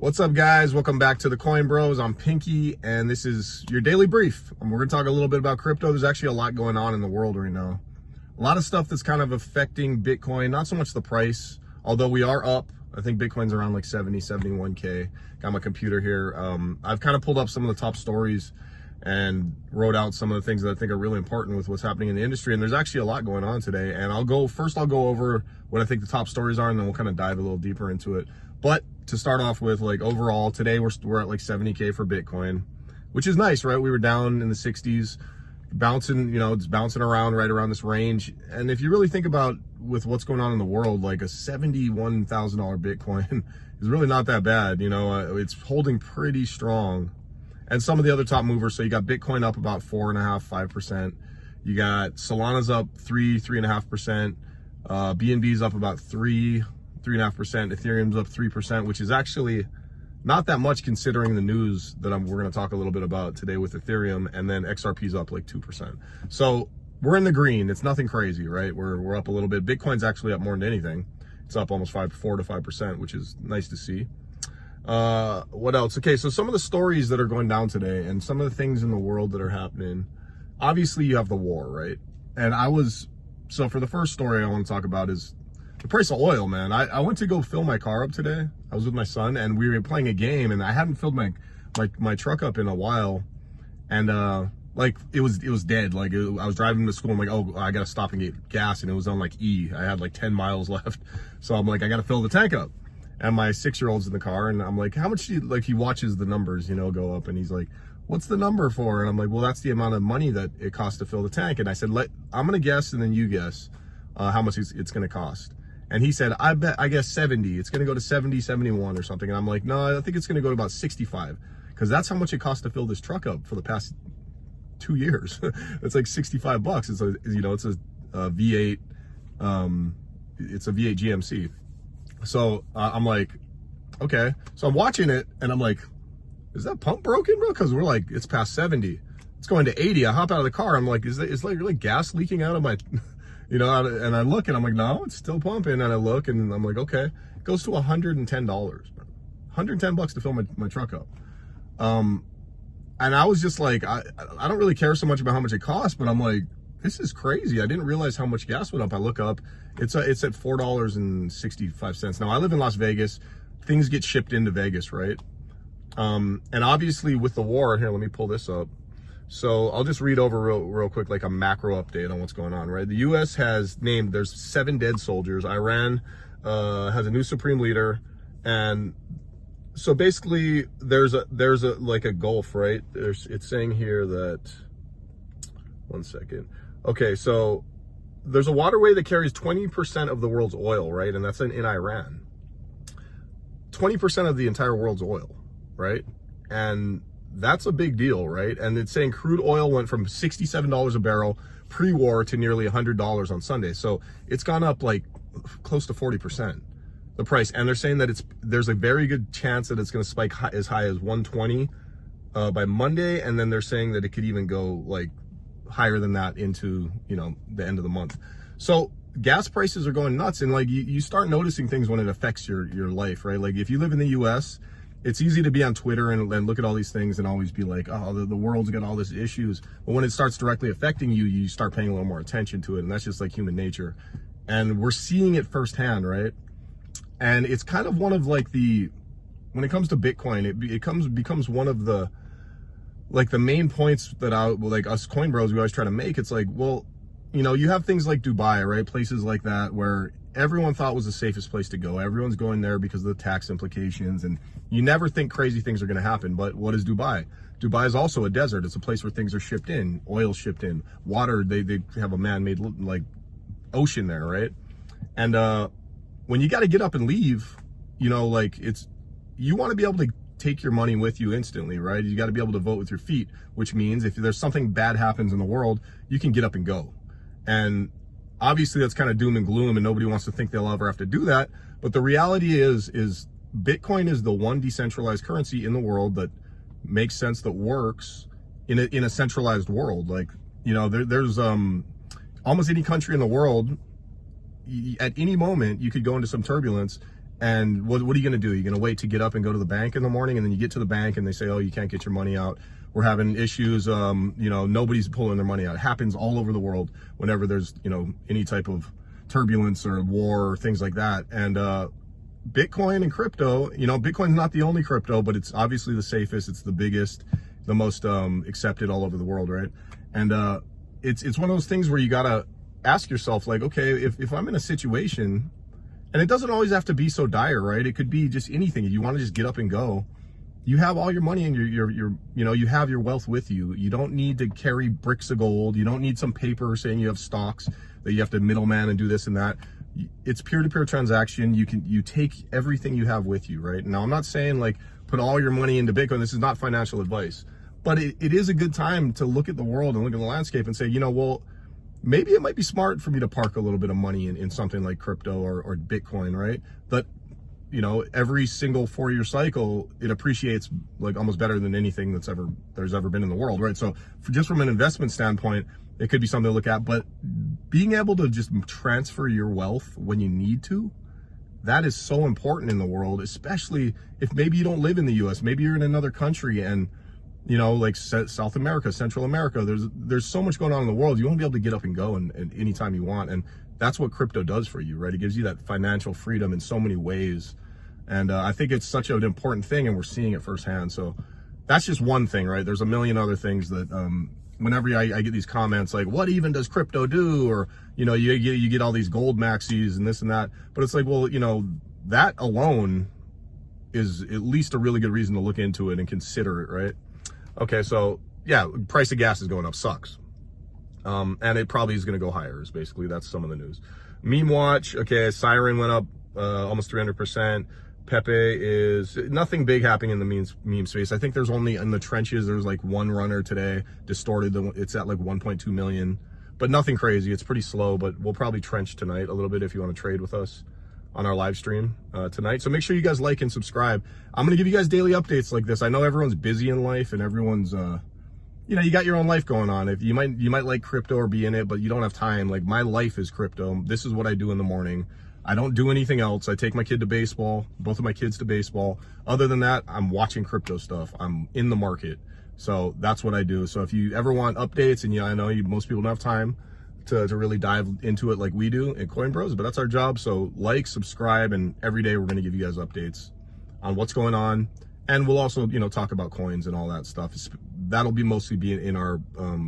What's up, guys? Welcome back to the Coinbros. I'm Pinky, and this is your daily brief. We're going to talk a little bit about crypto. There's actually a lot going on in the world right now. A lot of stuff that's kind of affecting Bitcoin, not so much the price, although we are up. I think Bitcoin's around like 70, 71K. Got my computer here. I've kind of pulled up some of the top stories and wrote out some of the things that I think are really important with what's happening in the industry. And there's actually a lot going on today. And I'll go over what I think the top stories are, and then we'll kind of dive a little deeper into it. But to start off with, like overall, today we're at like 70K for Bitcoin, which is nice, right? We were down in the 60s, bouncing, it's bouncing around right around this range. And if you really think about with what's going on in the world, like a $71,000 Bitcoin is really not that bad. It's holding pretty strong. And some of the other top movers, so you got Bitcoin up about 4.5%, 5%. You got Solana's up 3.5%. BNB's up about 3.5%. Ethereum's up 3%, which is actually not that much considering the news that we're going to talk a little bit about today with Ethereum. And then XRP's up like 2%. So we're in the green. It's nothing crazy, right? We're up a little bit. Bitcoin's actually up more than anything. It's up almost 4 to 5%, which is nice to see. What else? Okay, so some of the stories that are going down today and some of the things in the world that are happening. Obviously, you have the war, right? And so for the first story I want to talk about is the price of oil, man. I went to go fill my car up today. I was with my son, and we were playing a game, and I hadn't filled my truck up in a while, and like it was dead. Like I was driving to school. I'm like, oh, I gotta stop and get gas, and it was on like E. I had like 10 miles left, so I'm like, I gotta fill the tank up. And my 6-year-old's in the car, and I'm like, how much do you, like, he watches the numbers, go up, and he's like, what's the number for? And I'm like, well, that's the amount of money that it costs to fill the tank. And I said, I'm gonna guess, and then you guess how much it's gonna cost. And he said, I guess 70. It's gonna go to 70, 71 or something. And I'm like, no, I think it's gonna go to about 65, because that's how much it costs to fill this truck up for the past 2 years. It's like $65. It's a V8, it's a V8 GMC. So I'm like, okay. So I'm watching it, and I'm like, is that pump broken, bro? Because we're like, it's past 70. It's going to 80. I hop out of the car. I'm like, is like really gas leaking out of my, and I look, and I'm like, no, it's still pumping. And I look, and I'm like, okay. It goes to $110, $110 to fill my truck up. And I was just like, I don't really care so much about how much it costs, but I'm like, this is crazy. I didn't realize how much gas went up. I look up, it's at $4.65. Now I live in Las Vegas. Things get shipped into Vegas, right? And obviously with the war here, let me pull this up. So I'll just read over real quick, like a macro update on what's going on, right? The U.S. has named, there's 7 dead soldiers. Iran has a new supreme leader. And so basically there's a like a gulf, right? It's saying here that, one second. Okay, so there's a waterway that carries 20% of the world's oil, right? And that's in Iran. 20% of the entire world's oil, right? And that's a big deal, right? And it's saying crude oil went from $67 a barrel pre-war to nearly $100 on Sunday. So it's gone up like close to 40%, the price. And they're saying that there's a very good chance that it's going to spike as high as 120 by Monday. And then they're saying that it could even go like higher than that into the end of the month. So gas prices are going nuts, and like you start noticing things when it affects your life, right? Like if you live in the US, it's easy to be on Twitter and look at all these things and always be like, oh, the world's got all these issues. But when it starts directly affecting you, you start paying a little more attention to it, and that's just like human nature. And we're seeing it firsthand, right? And it's kind of one of like when it comes to Bitcoin, it becomes one of the like the main points that like us Coinbros, we always try to make. It's like, well, you have things like Dubai, right? Places like that where everyone thought was the safest place to go. Everyone's going there because of the tax implications, and you never think crazy things are going to happen. But what is Dubai? Dubai is also a desert. It's a place where things are shipped in, oil shipped in, water. They have a man-made like ocean there, right? And when you got to get up and leave, like you want to be able to take your money with you instantly, right? You got to be able to vote with your feet, which means if there's something bad happens in the world, you can get up and go. And obviously that's kind of doom and gloom, and nobody wants to think they'll ever have to do that. But the reality is Bitcoin is the one decentralized currency in the world that makes sense, that works in a centralized world. Like, there's almost any country in the world, at any moment, you could go into some turbulence And what are you going to do? You're going to wait to get up and go to the bank in the morning, and then you get to the bank and they say, oh, you can't get your money out. We're having issues. You know, nobody's pulling their money out. It happens all over the world whenever there's, you know, any type of turbulence or war or things like that. And Bitcoin and crypto, you know, Bitcoin's not the only crypto, but it's obviously the safest. It's the biggest, the most accepted all over the world, right? And it's one of those things where you got to ask yourself, like, okay, if I'm in a situation, and it doesn't always have to be so dire, right? It could be just anything. If you want to just get up and go, you have all your money and you know, you have your wealth with you. You don't need to carry bricks of gold. You don't need some paper saying you have stocks that you have to middleman and do this and that. It's peer-to-peer transaction. You take everything you have with you, right? Now, I'm not saying like put all your money into Bitcoin. This is not financial advice, but it is a good time to look at the world and look at the landscape and say, you know, well, maybe it might be smart for me to park a little bit of money in something like crypto or Bitcoin, right? But, you know, every single 4-year cycle, it appreciates like almost better than anything there's ever been in the world, right? So just from an investment standpoint, it could be something to look at, but being able to just transfer your wealth when you need to, that is so important in the world, especially if maybe you don't live in the US, maybe you're in another country and, you know, like South America, Central America, there's so much going on in the world. You won't be able to get up and go and anytime you want. And that's what crypto does for you, right? It gives you that financial freedom in so many ways. And I think it's such an important thing, and we're seeing it firsthand. So that's just one thing, right? There's a million other things that whenever I get these comments like, what even does crypto do? Or, you know, you get all these gold maxis and this and that. But it's like, well, you know, that alone is at least a really good reason to look into it and consider it, right? Okay, so yeah, price of gas is going up, sucks. And it probably is going to go higher, is basically, that's some of the news. Meme watch, okay, Siren went up almost 300%. Pepe is, nothing big happening in the meme space. I think there's only, in the trenches, there's like one runner today, distorted, it's at like 1.2 million, but nothing crazy. It's pretty slow, but we'll probably trench tonight a little bit if you want to trade with us on our live stream tonight. So make sure you guys like and subscribe. I'm going to give you guys daily updates like this. I know everyone's busy in life and everyone's, you know, you got your own life going on. If you might like crypto or be in it, but you don't have time. Like, my life is crypto. This is what I do in the morning. I don't do anything else. I take my kid to baseball, both of my kids to baseball. Other than that, I'm watching crypto stuff. I'm in the market. So that's what I do. So if you ever want updates, and yeah, I know most people don't have time to really dive into it like we do at Coinbros, but that's our job. So like, subscribe, and every day we're going to give you guys updates on what's going on. And we'll also, you know, talk about coins and all that stuff. That'll be mostly in our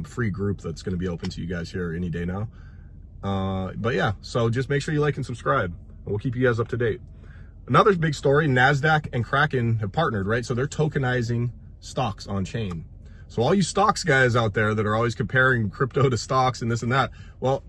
free group that's going to be open to you guys here any day now. But yeah, so just make sure you like and subscribe, and we'll keep you guys up to date. Another big story, NASDAQ and Kraken have partnered, right? So they're tokenizing stocks on chain. So all you stocks guys out there that are always comparing crypto to stocks and this and that, well,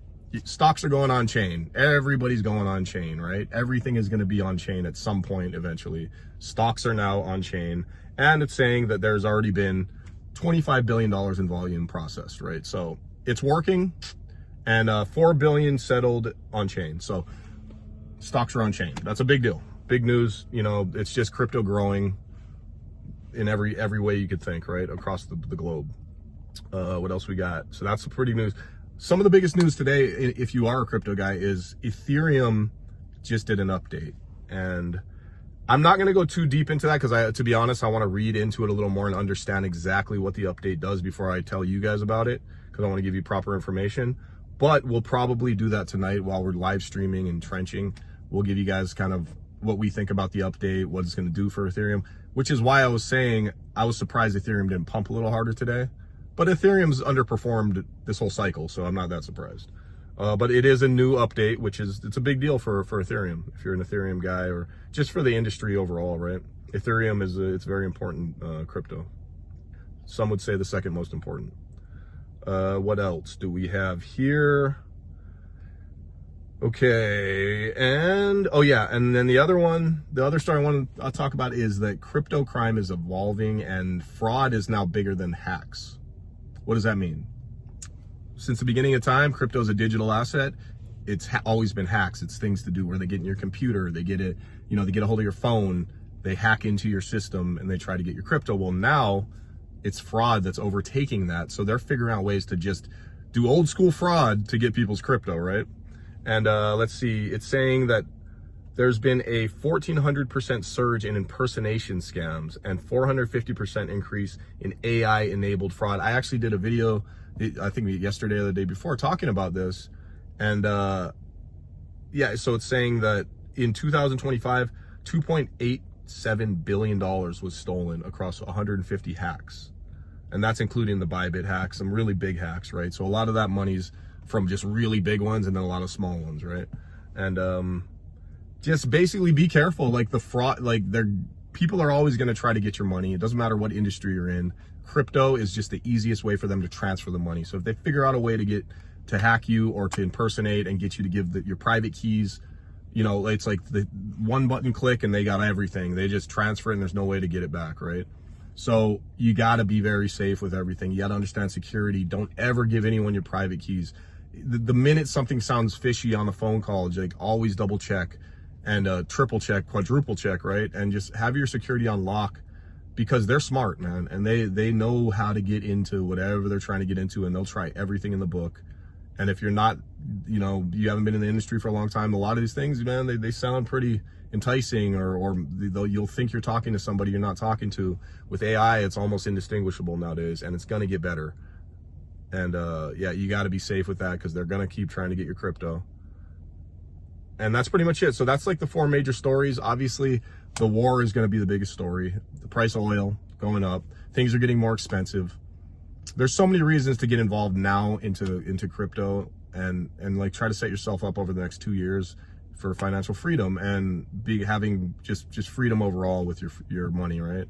stocks are going on chain. Everybody's going on chain, right? Everything is going to be on chain at some point eventually. Stocks are now on chain, and it's saying that there's already been $25 billion in volume processed, right? So it's working, and 4 billion settled on chain. So stocks are on chain. That's a big deal. Big news. You know, it's just crypto growing in every way you could think, right, across the globe. What else we got? So that's some pretty news. Some of the biggest news today, if you are a crypto guy, is Ethereum just did an update. And I'm not going to go too deep into that because, to be honest, I want to read into it a little more and understand exactly what the update does before I tell you guys about it, because I want to give you proper information. But we'll probably do that tonight while we're live streaming and trenching. We'll give you guys kind of what we think about the update, what it's going to do for Ethereum, which is why I was saying I was surprised Ethereum didn't pump a little harder today. But Ethereum's underperformed this whole cycle, so I'm not that surprised. But it is a new update, it's a big deal for Ethereum, if you're an Ethereum guy, or just for the industry overall, right? Ethereum it's very important crypto. Some would say the second most important. What else do we have here? Okay, and oh yeah, and then the other story I want to talk about is that crypto crime is evolving and fraud is now bigger than hacks. What does that mean? Since the beginning of time, crypto is a digital asset. It's always been hacks. It's things to do where they get in your computer, they get it, you know, they get a hold of your phone, they hack into your system and they try to get your crypto. Well, now it's fraud that's overtaking that. So they're figuring out ways to just do old school fraud to get people's crypto, right? And let's see, it's saying that there's been a 1,400% surge in impersonation scams and 450% increase in AI-enabled fraud. I actually did a video, I think yesterday or the day before, talking about this. And yeah, so it's saying that in 2025, $2.87 billion was stolen across 150 hacks. And that's including the Bybit hacks, some really big hacks, right? So a lot of that money's from just really big ones and then a lot of small ones, right? And just basically be careful. Like the fraud, like people are always going to try to get your money. It doesn't matter what industry you're in. Crypto is just the easiest way for them to transfer the money. So if they figure out a way to hack you or to impersonate and get you to give your private keys, you know, it's like the one button click and they got everything. They just transfer it and there's no way to get it back, right? So you got to be very safe with everything. You got to understand security. Don't ever give anyone your private keys. The minute something sounds fishy on the phone call, like always double check and triple check, quadruple check, right? And just have your security on lock, because they're smart, man. And they know how to get into whatever they're trying to get into, and they'll try everything in the book. And if you're not, you know, you haven't been in the industry for a long time, a lot of these things, man, they sound pretty enticing, or you'll think you're talking to somebody you're not talking to. With AI, it's almost indistinguishable nowadays, and it's going to get better. And yeah, you got to be safe with that, because they're going to keep trying to get your crypto. And that's pretty much it. So that's like the four major stories. Obviously, the war is going to be the biggest story. The price of oil going up. Things are getting more expensive. There's so many reasons to get involved now into crypto and like try to set yourself up over the next 2 years for financial freedom and having just freedom overall with your money, right?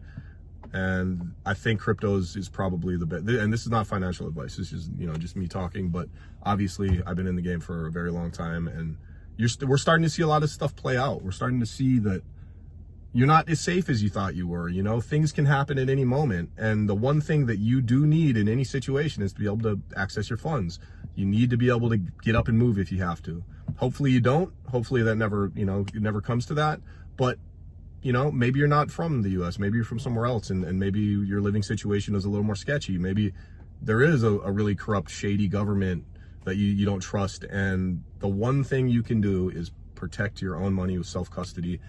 And I think crypto is probably the best. And this is not financial advice. This is, you know, just me talking. But obviously, I've been in the game for a very long time, and we're starting to see a lot of stuff play out. We're starting to see that you're not as safe as you thought you were. You know, things can happen at any moment. And the one thing that you do need in any situation is to be able to access your funds. You need to be able to get up and move if you have to. Hopefully you don't. Hopefully that never, you know, it never comes to that. But, you know, maybe you're not from the US. Maybe you're from somewhere else, and maybe your living situation is a little more sketchy. Maybe there is a really corrupt, shady government that you don't trust. And the one thing you can do is protect your own money with self-custody.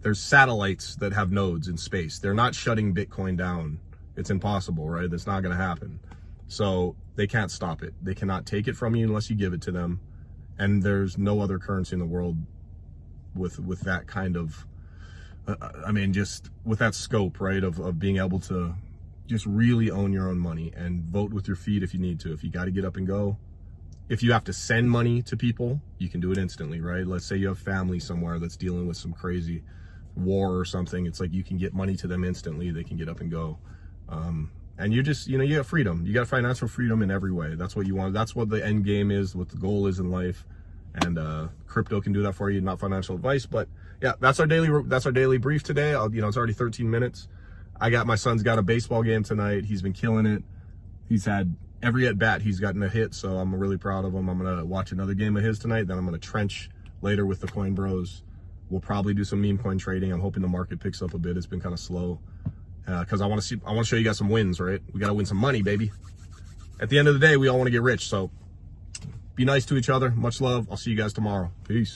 There's satellites that have nodes in space. They're not shutting Bitcoin down. It's impossible, right? That's not going to happen. So they can't stop it. They cannot take it from you unless you give it to them. And there's no other currency in the world with that kind of, I mean, just with that scope, right, of being able to just really own your own money and vote with your feet if you need to. If you got to get up and go. If you have to send money to people, you can do it instantly, right? Let's say you have family somewhere that's dealing with some crazy war or something. It's like you can get money to them instantly. They can get up and go. And you just, you know, you got freedom. You got financial freedom in every way. That's what you want. That's what the end game is, what the goal is in life. And crypto can do that for you. Not financial advice, but yeah, that's our daily brief today. You know, it's already 13 minutes. My son's got a baseball game tonight. He's been killing it. He's had every at bat he's gotten a hit, so I'm really proud of him. I'm gonna watch another game of his tonight. Then I'm gonna trench later with the Coinbros. We'll probably do some meme coin trading. I'm hoping the market picks up a bit. It's been kind of slow because I want to show you guys some wins, right? We got to win some money, baby. At the end of the day, we all want to get rich. So be nice to each other. Much love. I'll see you guys tomorrow. Peace.